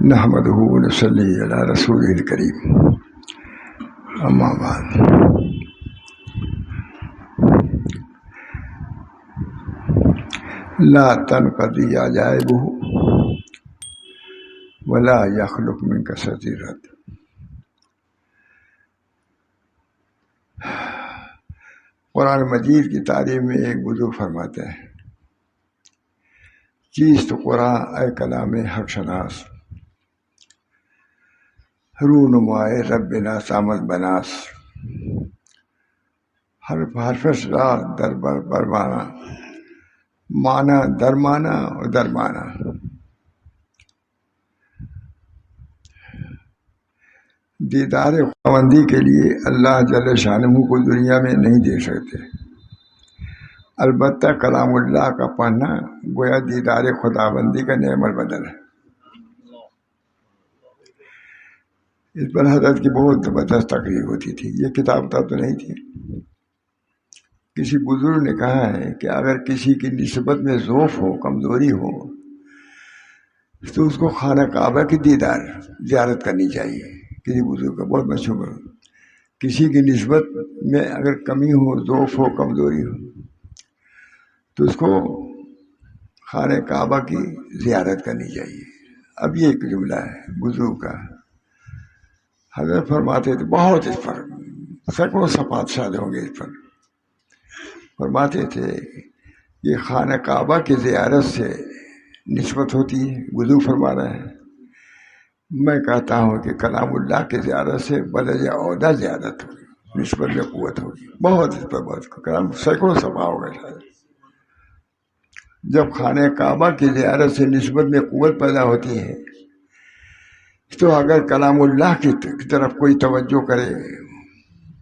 نحمدہ و نصلی علی رسولہ الکریم، اما بعد۔ لا تنقضی عجائبہ ولا یخلق من کثرۃ الرد۔ قرآن مجید کی تعریف میں ایک بزرگ فرماتے ہیں، چیز تو قرآن اے کلام حق شناس، رونمائے ربنا سامد بناس، حرف را در برمانا، معنی درمانا اور درمانا۔ دیدار خداوندی کے لیے اللہ جل شانہ کو دنیا میں نہیں دیکھ سکتے، البتہ کلام اللہ کا پڑھنا گویا دیدار خداوندی کا نعم البدل ہے۔ اس پر حضرت کی بہت زبردست تقریر ہوتی تھی، یہ کتاب تو نہیں تھی۔ کسی بزرگ نے کہا ہے کہ اگر کسی کی نسبت میں ضعف ہو، کمزوری ہو، تو اس کو خانہ کعبہ کی زیارت کرنی چاہیے۔ کسی بزرگ کا بہت مشہور، کسی کی نسبت میں اگر کمی ہو، ضعف ہو، کمزوری ہو، تو اس کو خانہ کعبہ کی زیارت کرنی چاہیے۔ اب یہ ایک جملہ ہے بزرگ کا، حضرت فرماتے تھے بہت اس پر سینکڑوں صفحات شاد ہوں گے اس پر، فرماتے تھے یہ خانہ کعبہ کی زیارت سے نسبت ہوتی ہے۔ بزرگ فرما رہے ہیں، میں کہتا ہوں کہ کلام اللہ کی زیارت سے بدل عہدہ زیادت ہوگی، نسبت میں قوت ہوگی۔ بہت اس پر بات کلام سینکڑوں صفحہ ہوگا شاید۔ جب خانہ کعبہ کی زیارت سے نسبت میں قوت پیدا ہوتی ہے تو اگر کلام اللہ کی طرف کوئی توجہ کرے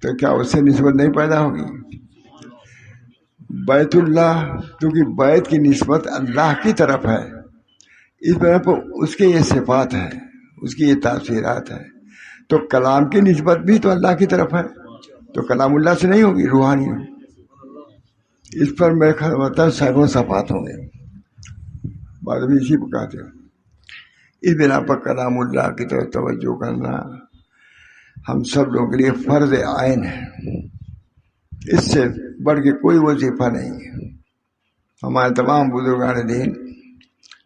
تو کیا اس سے نسبت نہیں پیدا ہوگی؟ بیت اللہ، کیونکہ بیت کی نسبت اللہ کی طرف ہے، اس طرح پر اس کے یہ صفات ہیں، اس کی یہ تاثیرات ہیں، تو کلام کی نسبت بھی تو اللہ کی طرف ہے، تو کلام اللہ سے نہیں ہوگی، روحانی ہوگی۔ اس پر میرے خیال ہوتا ہے سینکڑوں صفحات ہوں گے، بعد میں اسی کو کہتے ہیں۔ اس بنا پر کلام اللہ کی طرف توجہ کرنا ہم سب لوگوں کے لیے فرض عین ہے، اس سے بڑھ کے کوئی وظیفہ نہیں ہے۔ ہمارے تمام بزرگان دین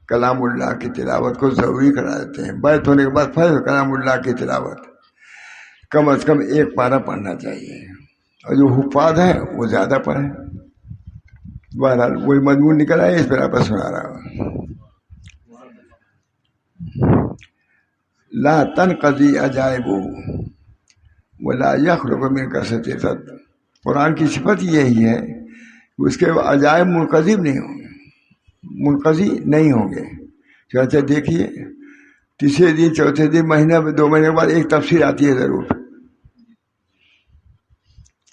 کلام اللہ کی تلاوت کو ضروری کرا دیتے ہیں۔ بیت ہونے کے بعد فرض کلام اللہ کی تلاوت کم از کم ایک پارہ پڑھنا چاہیے، اور جو حفاظ ہیں وہ زیادہ پڑھیں۔ بہرحال وہی مضمون نکل آئے، اس پر آپ سنا رہا ہوں۔ لا تنقضی عجائبہ ولا یخلق من کثرۃ الرد۔ قرآن کی صفت یہی ہے کہ اس کے عجائب منقضی نہیں ہوں گے۔ چاچا دیکھیے، تیسرے دن، چوتھے دن، مہینہ میں 2 مہینے کے بعد ایک تفسیر آتی ہے ضرور۔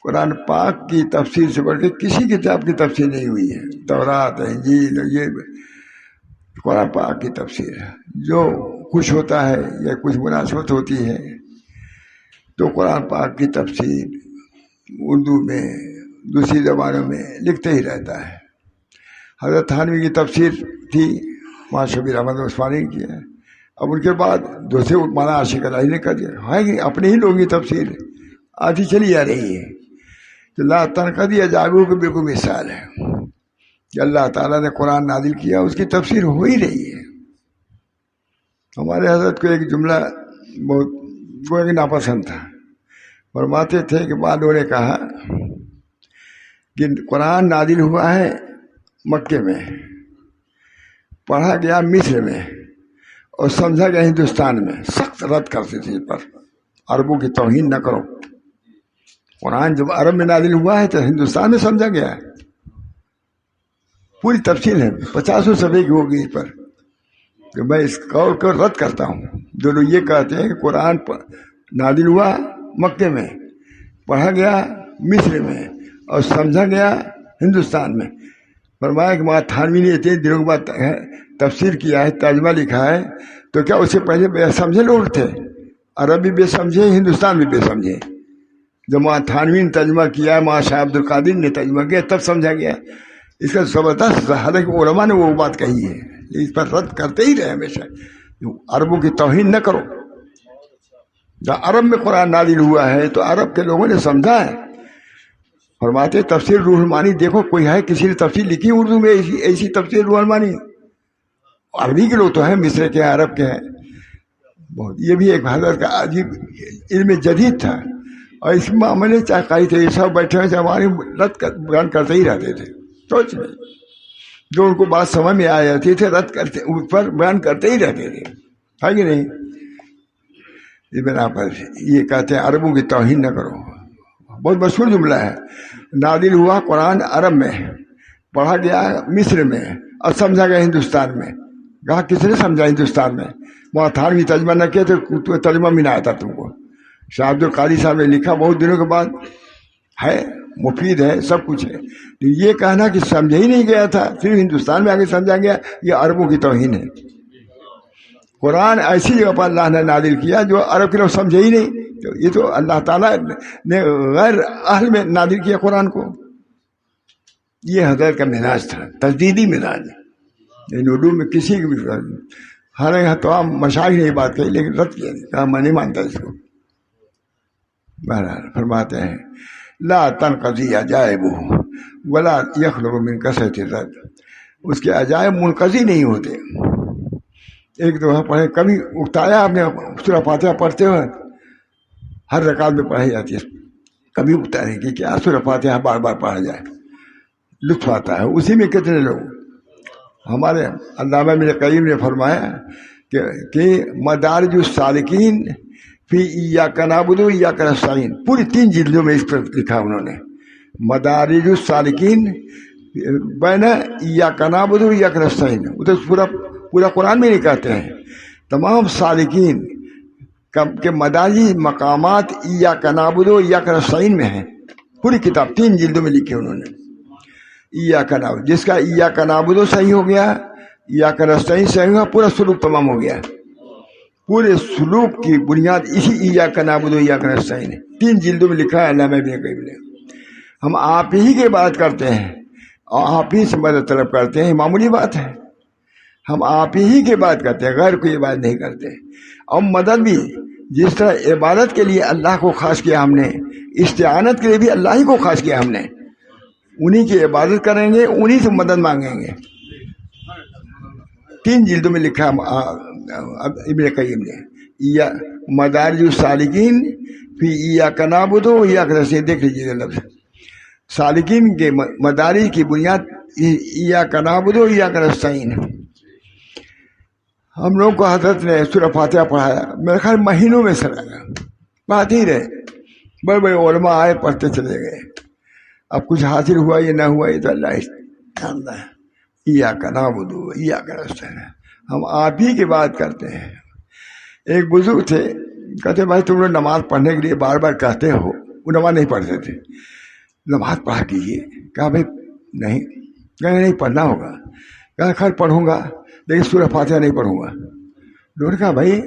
قرآن پاک کی تفسیر سے بڑھ کے کسی کتاب کی تفسیر نہیں ہوئی ہے۔ تورات، انجیل، یہ قرآن پاک کی تفسیر ہے۔ جو کچھ ہوتا ہے یا کچھ مناسبت ہوتی ہے تو قرآن پاک کی تفسیر اردو میں، دوسری زبانوں میں لکھتے ہی رہتا ہے۔ حضرت تھانوی کی تفسیر تھی، وہاں شبیر احمد عثمانی کی ہے، اب ان کے بعد دوسرے مولانا عاشق الہی نے کر دیا ہے کہ اپنے ہی لوگوں کی تفسیر آتی چلی جا رہی ہے۔ تو لا تنقضی عجائبہ کی بالکل مثال ہے کہ اللہ تعالیٰ نے قرآن نازل کیا، اس کی تفسیر ہو ہی رہی ہے۔ ہمارے حضرت کو ایک جملہ بہت ناپسند تھا، فرماتے تھے کہ بعدوں نے کہا کہ قرآن نازل ہوا ہے مکے میں، پڑھا گیا مصر میں، اور سمجھا گیا ہندوستان میں۔ سخت رد کرتے تھے اس پر، عربوں کی توہین نہ کرو۔ قرآن جب عرب میں نازل ہوا ہے تو ہندوستان میں سمجھا گیا ہے۔ پوری تفصیل ہے، 50 صفحے کی ہوگی اس پر، کہ میں اس قول کو رد کرتا ہوں۔ جو لوگ یہ کہتے ہیں کہ قرآن نازل ہوا مکے میں، پڑھا گیا مصر میں، اور سمجھا گیا ہندوستان میں۔ فرمایا کہ وہاں تھانوی نے اتنے دنوں کے بعد تفسیر کیا ہے، ترجمہ لکھا ہے، تو کیا اس سے پہلے بے سمجھے لوگ تھے؟ عرب بھی بے سمجھے، ہندوستان بھی بے سمجھے۔ جب وہاں تھانوی نے ترجمہ کیا، وہاں شاہ عبد القادر نے ترجمہ کیا، تب سمجھا گیا۔ اس کا زبردست، حالانکہ علماء نے وہ بات کہی ہے، اس پر رد کرتے ہی رہے ہمیشہ۔ عربوں کی توہین نہ کرو. جب عرب میں قرآن نازل ہوا ہے تو عرب کے لوگوں نے سمجھا ہے. فرماتے تفسیر روح المانی دیکھو کوئی ہے کسی نے تفسیر لکھی اردو میں ایسی تفسیر روح المانی. عربی کے لوگ تو ہیں, مصر کے ہیں, عرب کے ہیں بہت. یہ بھی ایک حضرت کا عجیب علم جدید تھا, اور اس معاملے چاہے تھے یہ سب بیٹھے ہوئے ہماری رد بیان کرتے ہی رہتے تھے. سوچ نہیں, جو ان کو بات سمجھ میں آ جاتی تھے رد کرتے اس پر بیان کرتے ہی رہتے تھے, ہے کہ نہیں. اس بنا پر یہ کہتے ہیں عربوں کی توہین نہ کرو. بہت مشہور جملہ ہے. نازل ہوا قرآن عرب میں, پڑھا گیا مصر میں, اور سمجھا گیا ہندوستان میں. کہا کس نے سمجھا ہندوستان میں؟ وہاں تھانوی ترجمہ نہ کیا تو ترجمہ بھی نہ آتا تم کو. شاہ عبد القادری صاحب نے لکھا بہت دنوں کے بعد, ہے مفید ہے, سب کچھ ہے. یہ کہنا کہ سمجھا ہی نہیں گیا تھا, صرف ہندوستان میں آگے سمجھا گیا, یہ عربوں کی توہین ہے. قرآن ایسی جگہ پر اللہ نے نازل کیا جو عرب کے لوگ سمجھے ہی نہیں. تو یہ تو اللہ تعالیٰ نے غیر اہل میں نازل کیا قرآن کو. یہ حضرت کا مزاج تھا, تجدیدی مزاج. اردو میں کسی کی بھی حالانکہ تمام مشاہیر نے یہ بات کہی لیکن رد کیا, کہا میں نہیں مانتا اس کو. بہرحال فرماتے ہیں لا تنقضی عجائبہ ولا یخلق من کثرۃ الرد. اس کے عجائب منقضی نہیں ہوتے. ایک دفعہ پڑھے, کبھی اکتایا آپ نے سورہ فاتحہ پڑھتے ہوئے, ہر رکعت میں پڑھائی جاتی ہے, کبھی اکتارے کہ کیا سورہ فاتحہ بار بار پڑھا جائے, لطف آتا ہے. اسی میں کتنے لوگ, ہمارے علامہ ابن قیم نے فرمایا کہ مدارج السالکین فی ایاک نعبد و ایاک نستعین, پوری 3 جلدوں میں اس پر لکھا انہوں نے. مدارج السالکین بین ایاک نعبد و ایاک نستعین, وہ تو پورا قرآن میں نہیں کہتے ہیں. تمام سالکین کے مدارج مقامات ایاک نعبد و ایاک نستعین میں ہیں. پوری کتاب 3 جلدوں میں لکھی انہوں نے. ایاک نعبد, جس کا ایاک نعبد صحیح ہو گیا, ایاک نستعین صحیح ہوا, پورا سلوک تمام ہو گیا. پورے سلوک کی بنیاد اسی ایاک نعبد و ایاک نستعین ہے. 3 جلدوں میں لکھا ہے علامہ ابن قیم نے. ہم آپ ہی کی بات کرتے ہیں اور آپ ہی سے مدد طلب کرتے ہیں, معمولی بات ہے. ہم آپ ہی کی بات کرتے ہیں, غیر کوئی بات نہیں کرتے. اور مدد بھی جس طرح عبادت کے لیے اللہ کو خاص کیا ہم نے, استعانت کے لیے بھی اللہ ہی کو خاص کیا ہم نے. انہی کی عبادت کریں گے, انہی سے مدد مانگیں گے. 3 جلدوں میں لکھا ابن قیم نے. مدارج السالکین فی ایاک نعبد و ایاک نستعین, دیکھ لیجیے گا لفظ. سالکین کے مدارج کی بنیاد ایاک نعبد و ایاک نستعین. ہم لوگ کو حضرت نے سورہ فاتحہ پڑھایا, میرے خیال مہینوں میں سر آیا, بات ہی رہے. بڑے بڑے علماء آئے, پڑھتے چلے گئے. اب کچھ حاصل ہوا یہ نہ ہوا یہ تو اللہ جانتا ہے. ایاک نعبد و ایاک نستعین, ہم آپ ہی کی بات کرتے ہیں. ایک بزرگ تھے, کہتے بھائی تم لوگ نماز پڑھنے کے لیے بار بار کہتے ہو, وہ نماز نہیں پڑھتے تھے. نماز پڑھا کیجیے. کہا بھائی نہیں, کہیں نہیں پڑھنا ہوگا. کہا خیر پڑھوں گا لیکن سورہ فاتحہ نہیں پڑھوں گا. انہوں نے کہا بھائی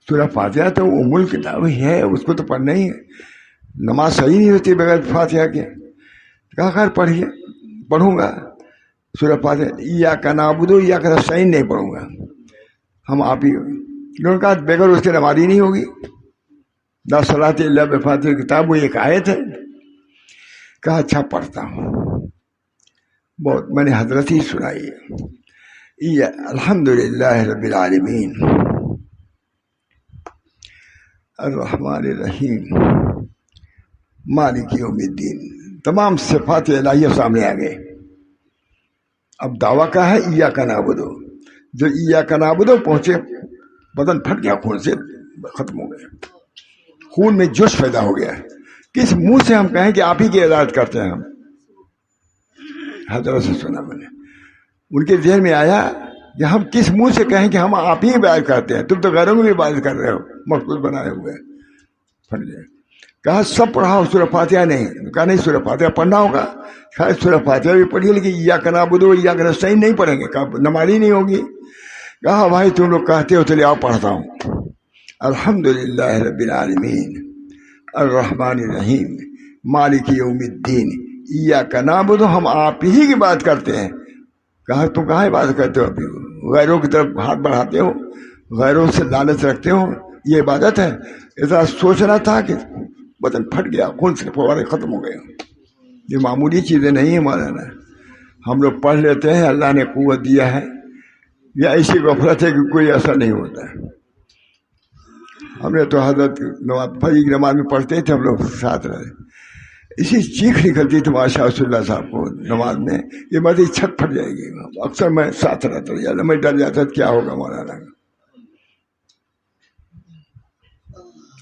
سورہ فاتحہ تو ام الکتاب ہی ہے, اس کو تو پڑھنا ہی ہے. نماز صحیح نہیں ہوتی بغیر فاتحہ کے. کہا خیر پڑھیے, پڑھوں گا سورہ فاتحہ. ایاک نعبد و ایاک نستعین نہیں پڑھوں گا, ہم آپ ہی. انہوں نے کہا بغیر اس کے نماز ہی نہیں ہوگی. لا صلاۃ الا بفاتحہ کتاب, وہ ایک آیت ہے. کہا اچھا پڑھتا ہوں. بہت میں نے حضرت ہی سنائی. الحمد للہ رب العالمین الرحمن الرحیم مالک یوم الدین. تمام صفات الہیہ سامنے آ گئے. اب دعویٰ کا ہے ایاک نعبد. جو ایاک نعبد پہنچے بدن پھٹ گیا, خون سے ختم ہو گیا, خون میں جوش پیدا ہو گیا. کس منہ سے ہم کہیں کہ آپ ہی کی عبادت کرتے ہیں؟ ہم حضرت سے سنا میں نے. ان کے ذہن میں آیا کہ ہم کس منہ سے کہیں کہ ہم آپ ہی عبادت کرتے ہیں, تم تو غیروں کی بھی عبادت کر رہے ہو, مخصوص بنائے ہوئے. پھٹ گئے. کہا سب پڑھاؤ, سورہ فاتحہ نہیں. کہا نہیں سورہ فاتحہ پڑھنا ہوگا. خیر سورہ فاتحہ بھی پڑھیے لیکن ایاک نعبد و ایاک نستعین نہیں پڑھیں گے. کہا نماز ہی نہیں ہوگی. کہا بھائی تم لوگ کہتے ہو چلے آؤ پڑھتا ہوں. الحمد للہ رب العالمین الرحمن الرحیم مالک یوم الدین ایاک نعبد, ہم آپ ہی کی بات کرتے ہیں. کہا تم کہاں بات کرتے ہو, ابھی غیروں کی طرف ہاتھ بڑھاتے ہو, غیروں سے لالچ رکھتے ہو، یہ عبادت ہے؟ ایسا سوچنا تھا کہ بدن پھٹ گیا، خون سے فوارے ختم ہو گئے. یہ معمولی چیزیں نہیں ہیں مولانا. ہم لوگ پڑھ لیتے ہیں اللہ نے قوت دیا ہے، یا ایسی غفلت ہے کہ کوئی اثر نہیں ہوتا ہے. ہم نے تو حضرت نماز فجر کی نماز میں پڑھتے تھے، ہم لوگ ساتھ رہے، اسی چیخ نکلتی تھی ماشاء اللہ صاحب کو نماز میں، یہ بات چھت پھٹ جائے گی. اکثر میں ساتھ رہتا تھا، میں ڈر جاتا کیا ہوگا مولانا.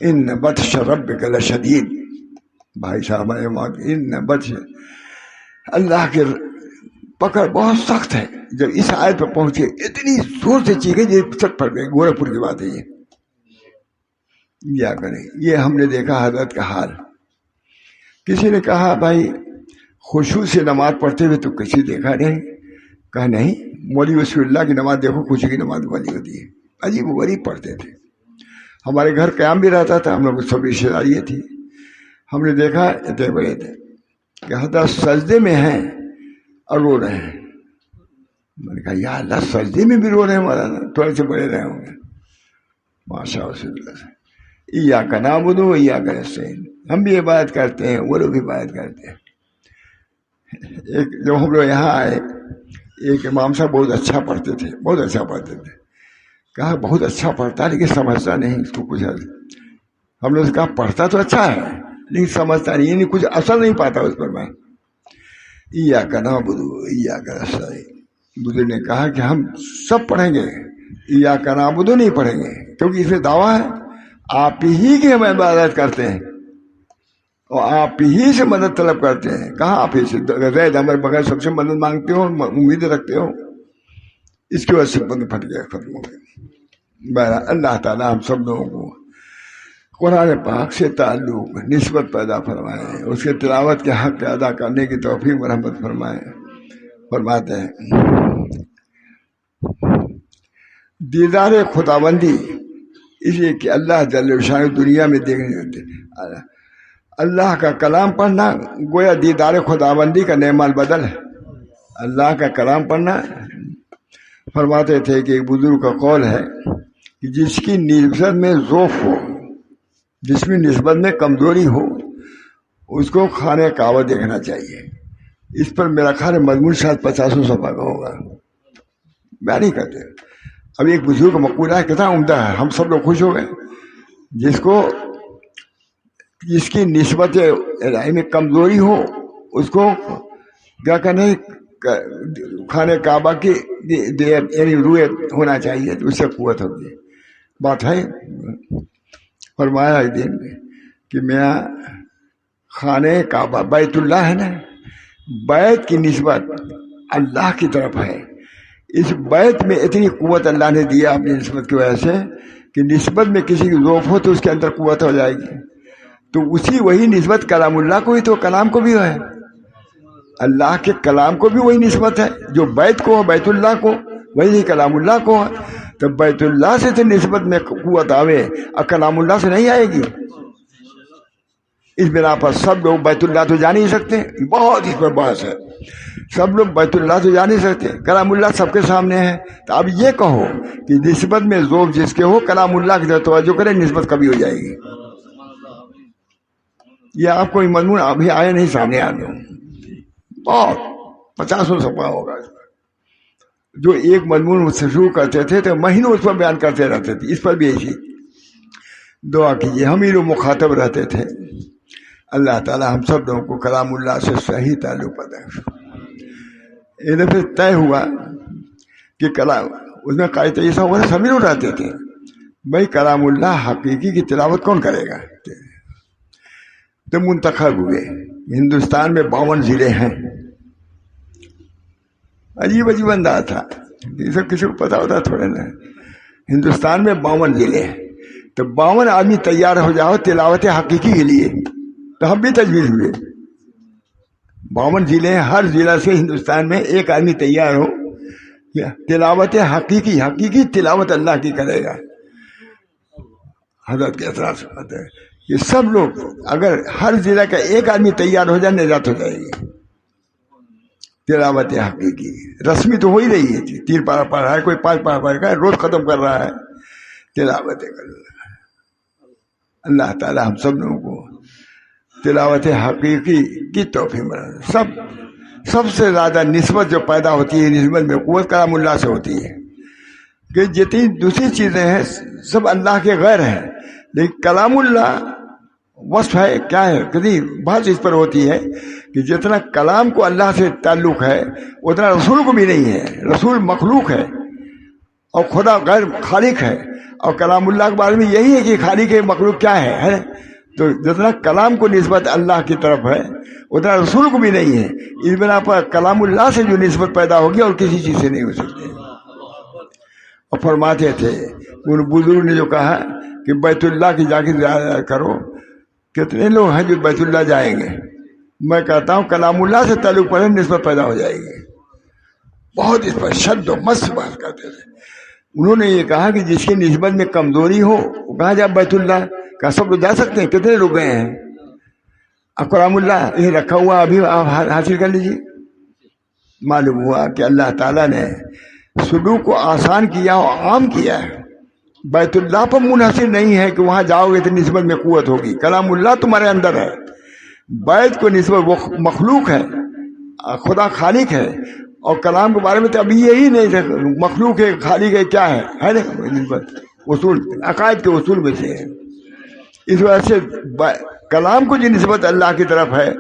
ان بطش ربک لشدید، بھائی صاحب ان بطش، اللہ کے پکڑ بہت سخت ہے. جب اس آیت پہ پہنچے اتنی زور سے چیخے یہ چھت پھٹ گئی. گورکھپور کی بات ہے یہ. کیا کریں، یہ ہم نے دیکھا حضرت کا حال. کسی نے کہا بھائی خشوع سے نماز پڑھتے ہوئے تو کسی دیکھا نہیں. کہا نہیں، مولوی وسیع اللہ کی نماز دیکھو، خشوع کی نماز والی ہوتی ہے. عجیب غریب پڑھتے تھے. ہمارے گھر قیام بھی رہتا تھا، ہم لوگ کو سب رشتے داری تھی. ہم نے دیکھا اتنے بڑے تھے کہ حضرت سجدے میں ہیں اور رو رہے ہیں. میں نے کہا یا اللہ سجدے میں بھی رو رہے ہیں مولانا، تھوڑے سے بڑے رہے ہوں گے. ماشاء اللہ سے ایاک نعبد و ایاک نستعین، ہم بھی عبادت کرتے ہیں، وہ لوگ بھی عبادت کرتے ہیں. ایک جب ہم لوگ یہاں آئے، ایک امام صاحب بہت اچھا پڑھتے تھے، بہت اچھا پڑھتے تھے. کہا بہت اچھا پڑھتا ہے لیکن سمجھتا نہیں اس کو کچھ. ہم لوگ سے کہا پڑھتا تو اچھا ہے لیکن سمجھتا نہیں، یعنی کچھ اثر نہیں پاتا اس پر. میں ایاک نعبد و ایاک نستعین. بزرگ نے کہا کہ ہم سب پڑھیں گے، ایاک نعبد نہیں پڑھیں گے کیونکہ اس میں دعویٰ ہے آپ ہی کی ہم عبادت کرتے ہیں اور آپ ہی سے مدد طلب کرتے ہیں. کہاں آپ ہی سے؟ غیر ہمارے بغیر سب سے مدد مانگتے ہو، امید رکھتے ہو. اس کی وجہ سے بند پھٹ گیا، ختم ہو گئے. بہرحال اللہ تعالیٰ ہم سب لوگوں کو قرآن پاک سے تعلق نسبت پیدا فرمائے، اس کے تلاوت کے حق ادا کرنے کی توفیق و رحمت فرمائے. فرماتے ہیں دیدار خداوندی اس لیے کہ اللہ جل شان دنیا میں دیکھنے ہوتے. اللہ کا کلام پڑھنا گویا دیدار خداوندی کا نعم البدل ہے. اللہ کا کلام پڑھنا. فرماتے تھے کہ ایک بزرگ کا قول ہے کہ جس کی نسبت میں ضعف ہو، جس میں نسبت میں کمزوری ہو، اس کو خانہ کعبہ دیکھنا چاہیے. اس پر میرا خیال مضمون شاید 50 صفحہ کا ہوگا، میں نہیں کرتے. اب ایک بزرگ کا مقولہ ہے، کتنا عمدہ ہے، ہم سب لوگ خوش ہو گئے. جس کی نسبت الہی میں کمزوری ہو اس کو کیا کرنے خانہ کعبہ کی یعنی روئے ہونا چاہیے، تو اس سے قوت ہوتی ہے. بات ہے. فرمایا ایک دن کہ میاں خانہ کعبہ بیت اللہ ہے نا، بیت کی نسبت اللہ کی طرف ہے. اس بیت میں اتنی قوت اللہ نے دیا اپنی نسبت کی وجہ سے کہ نسبت میں کسی کی ضعف ہو تو اس کے اندر قوت ہو جائے گی. تو اسی وہی نسبت کلام اللہ کو ہی تو کلام کو بھی ہے، اللہ کے کلام کو بھی وہی نسبت ہے. جو بیت کو بیت اللہ کو، وہی کلام اللہ کو ہے. تو بیت اللہ سے تو نسبت میں قوت آوے اور کلام اللہ سے نہیں آئے گی. اس بنا پر سب لوگ بیت اللہ تو جا نہیں سکتے، بہت اس پر بحث ہے. سب لوگ بیت اللہ تو جا نہیں سکتے، کلام اللہ سب کے سامنے ہے. تو اب یہ کہو کہ نسبت میں ذوق جس کے ہو کلام اللہ کی طرف توجہ کرے، نسبت کبھی ہو جائے گی. یہ آپ کو مضمون ابھی آئے نہیں سامنے آ گئے، بہت 50 صفحہ ہوگا. جو ایک مضمون سے شروع کرتے تھے تو مہینوں اس پر بیان کرتے رہتے تھے. اس پر بھی ایسی دعا کیجیے. ہم ہی لوگ مخاطب رہتے تھے. اللہ تعالیٰ ہم سب لوگوں کو کلام اللہ سے صحیح تعلق پیدا کرے. ایک دفعہ طے ہوا کہ کلام اس میں قائد ایسا ہوا سبھی لوگ رہتے تھے بھائی کلام اللہ حقیقی کی تلاوت کون کرے گا. تو منتخب ہوئے. ہندوستان میں 52 ضلع ہیں. عجیب عجیب انداز تھا، یہ سب کسی کو پتا ہوتا تھوڑے نا. ہندوستان میں 52 ضلع ہیں، تو 52 آدمی تیار ہو جاؤ تلاوت حقیقی کے لیے. تو ہم بھی تجویز ہوئے. 52 ضلع ہیں، ہر ضلع سے ہندوستان میں ایک آدمی تیار ہو تلاوت حقیقی تلاوت اللہ کی کرے گا. حضرت کے اثرات ہوتے ہیں یہ سب لوگ اگر ہر ضلع کا ایک آدمی تیار ہو جائے نجات ہو جائے گی. تلاوت حقیقی رسمی تو ہو ہی رہی ہے. 3 پارہ پڑھ رہا ہے، کوئی 5 پارہ پڑھ رہا ہے، روز ختم کر رہا ہے. تلاوت کر. اللہ تعالی ہم سب لوگوں کو تلاوت حقیقی کی توفیق بنا. سب سے زیادہ نسبت جو پیدا ہوتی ہے نسبت میں قوت کلام اللہ سے ہوتی ہے. کہ جتنی دوسری چیزیں ہیں سب اللہ کے غیر ہیں، لیکن کلام اللہ وصف ہے کیا ہے. کبھی بات اس پر ہوتی ہے کہ جتنا کلام کو اللہ سے تعلق ہے اتنا رسول کو بھی نہیں ہے. رسول مخلوق ہے اور خدا غیر خالق ہے، اور کلام اللہ کے بارے میں یہی ہے کہ خالق ہے مخلوق کیا ہے. تو جتنا کلام کو نسبت اللہ کی طرف ہے اتنا رسول کو بھی نہیں ہے. اس بنا پر کلام اللہ سے جو نسبت پیدا ہوگی اور کسی چیز سے نہیں ہو سکتی. اور فرماتے تھے ان بزرگ نے جو کہا کہ بیت اللہ کی جا کے زیارت کرو. کتنے لوگ ہیں جو بیت اللہ جائیں گے؟ میں کہتا ہوں کلام اللہ سے تعلق پر نسبت پیدا ہو جائے گی. بہت اس پر شد و مست بات کرتے تھے. انہوں نے یہ کہا کہ جس کی نسبت میں کمزوری ہو وہ کہا جائے بیت اللہ کا. سب لوگ جا سکتے ہیں؟ کتنے لوگ گئے ہیں؟ اب کلام اللہ یہ رکھا ہوا ابھی آپ حاصل کر لیجیے. معلوم ہوا کہ اللہ تعالیٰ نے سلوک کو آسان کیا اور عام کیا ہے. بیت اللہ پر منحصر نہیں ہے کہ وہاں جاؤ گے تو نسبت میں قوت ہوگی. کلام اللہ تمہارے اندر ہے. بیت کو نسبت وہ مخلوق ہے، خدا خالق ہے. اور کلام کے بارے میں تو ابھی یہی نہیں تھا مخلوق ہے خالق ہے کیا ہے نا نسبت اصول عقائد کے اصول میں سے ہے. اس وجہ سے کلام کو جو نسبت اللہ کی طرف ہے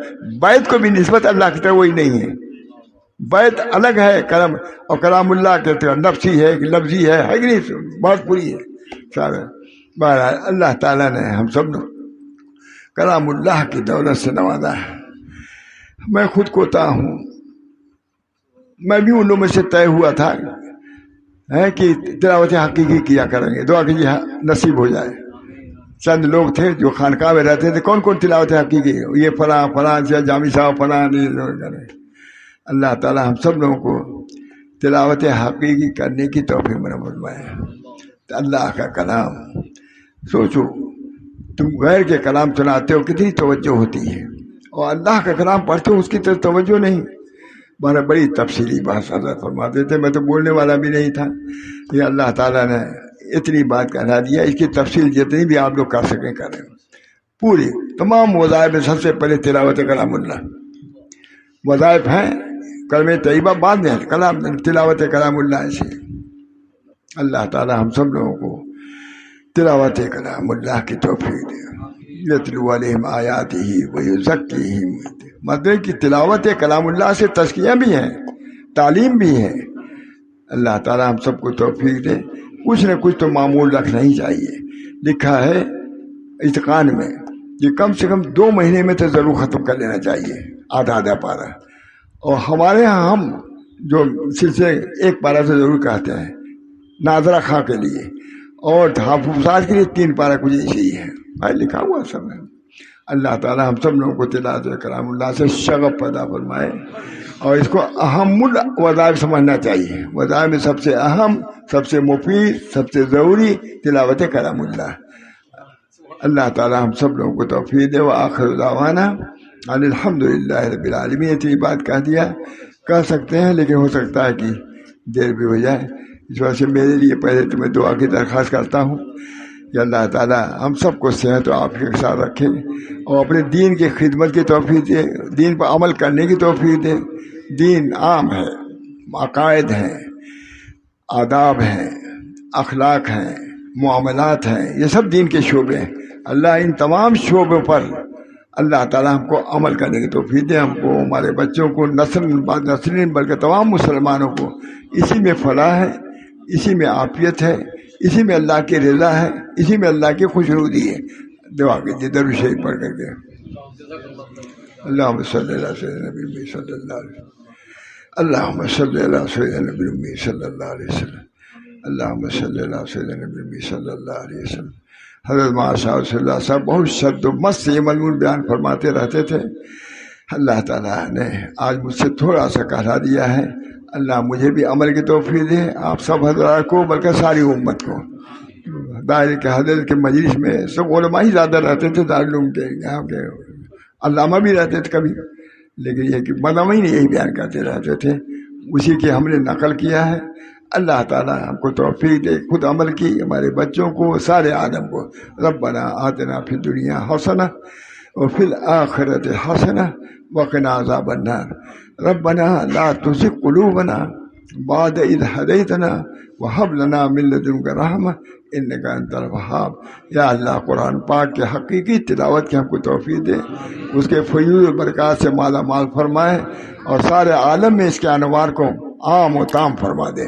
بیت کو بھی نسبت اللہ کی طرف وہی نہیں ہے. بیت الگ ہے کلام، اور کلام اللہ کہتے ہیں نفسی ہے لفظی ہے کہ نہیں، بہت پوری ہے سارا. بہرحال اللہ تعالیٰ نے ہم سب نے کلام اللہ کی دولت سے نوازا ہے. میں خود کوتا ہوں، میں بھی ان لوگوں میں سے طے ہوا تھا کہ تلاوت حقیقی کیا کریں گے. دعا کیجیے نصیب ہو جائے. چند لوگ تھے جو خانقاہ میں رہتے تھے، کون کون تلاوت حقیقی یہ فلاں جامی صاحب فلاں. اللہ تعالی ہم سب لوگوں کو تلاوت حقیقی کرنے کی توفیق فرمائے. اللہ کا کلام سوچو، تم غیر کے کلام سناتے ہو کتنی توجہ ہوتی ہے، اور اللہ کا کلام پڑھتے ہو اس کی طرف توجہ نہیں. بڑی تفصیلی بات حضرت فرماتے تھے، میں تو بولنے والا بھی نہیں تھا. یہ اللہ تعالیٰ نے اتنی بات کہلا دیا، اس کی تفصیل جتنی بھی آپ لوگ کر سکیں کریں. پوری تمام وظائف میں سب سے پہلے تلاوت کلام اللہ. وظائف ہیں کلمہ طیبہ بعد میں کلام تلاوت کلام اللہ سے. اللہ تعالیٰ ہم سب لوگوں کو تلاوت کلام اللہ کی توفیق دے. یتلو علیہم آیاتہ ویزکیہم، مطلب کہ تلاوت کلام اللہ سے تزکیہ بھی ہے، تعلیم بھی ہے. اللہ تعالیٰ ہم سب کو توفیق دے. کچھ نہ کچھ تو معمول رکھنا ہی چاہیے. لکھا ہے اتقان میں کہ کم سے کم 2 مہینے میں تو ضرور ختم کر لینا چاہیے آدھا پارہ. اور ہمارے ہاں ہم جو سلسلے 1 پارہ سے ضرور کہتے ہیں ناظرہ خاں کے لیے، اور حافظات کے لیے 3 پارہ کچھ ایسے ہی ہے لکھا ہوا سب ہے. اللہ تعالیٰ ہم سب لوگوں کو تلاوت کلام اللہ سے شغف پیدا فرمائے، اور اس کو اہم الوظائف سمجھنا چاہیے. وظائف میں سب سے اہم، سب سے مفید، سب سے ضروری تلاوت کلام اللہ. اللہ تعالیٰ ہم سب لوگوں کو توفیق دے. وآخر دعوانا ان الحمد للہ رب العالمین. اتنی بات کہہ دیا، کہہ سکتے ہیں لیکن ہو سکتا ہے کہ دیر بھی ہو جائے. اس وجہ سے میرے لیے پہلے تو میں دعا کی درخواست کرتا ہوں کہ اللہ تعالیٰ ہم سب کو صحت و عافیت کے ساتھ رکھے، اور اپنے دین کی خدمت کی توفیق دے، دین پر عمل کرنے کی توفیق دے. دین عام ہے، عقائد ہیں، آداب ہیں، اخلاق ہیں، معاملات ہیں، یہ سب دین کے شعبے ہیں. اللہ ان تمام شعبوں پر اللہ تعالیٰ ہم کو عمل کرنے کی توفیق دے. ہم کو، ہمارے بچوں کو، نسلین بلکہ تمام مسلمانوں کو اسی میں فلاح ہے، اسی میں عافیت ہے، اسی میں اللہ کی رضا ہے، اسی میں اللہ کی خوشنودی ہے. دعا کیجیے درود شریف پڑھ کر کے. اللہم صلی اللہ سیدنا نبی صلی اللہ علیہ وسلم. اللہم صلی اللہ سیدنا نبی صلی اللہ علیہ وسلم. اللہم صلی اللہ سیدنا نبی صلی اللہ علیہ وسلم. حضرت ماشاء صلی اللہ صاحب بہت شد و مست سے مضمون بیان فرماتے رہتے تھے. اللہ تعالیٰ نے آج مجھ سے تھوڑا سا کہلا دیا ہے. اللہ مجھے بھی عمل کی توفیق دے، آپ سب حضرات کو، بلکہ ساری امت کو. دائرے کے حضرت کے مجلس میں سب علماء ہی زیادہ رہتے تھے، دارالعلوم کے یہاں کے علامہ بھی رہتے تھے کبھی، لیکن یہ کہ مدامین یہی بیان کرتے رہتے تھے. اسی کے ہم نے نقل کیا ہے. اللہ تعالیٰ ہم کو توفیق دے، خود عمل کی، ہمارے بچوں کو، سارے عالم کو۔ ربنا آتنا فی الدنیا حسنہ وفی الآخرۃ حسنہ وقنا عذاب النار۔ ربنا لا تزغ قلوبنا بعد اذ ہدیتنا وہب لنا من لدنک رحمہ انک انت الوہاب۔ یا اللہ قرآن پاک کے حقیقی تلاوت کی ہم کو توفیق دے، اس کے فیوض و برکات سے مالا مال فرمائے، اور سارے عالم میں اس کے انوار کو عام و تام فرما دے۔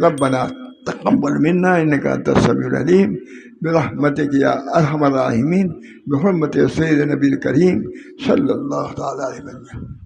ربنا تقبل منا انک انت السمیع العلیم برحمتک یا ارحم الراحمین، بحرمت سید نبی الکریم صلی اللہ تعالی علیہ وسلم۔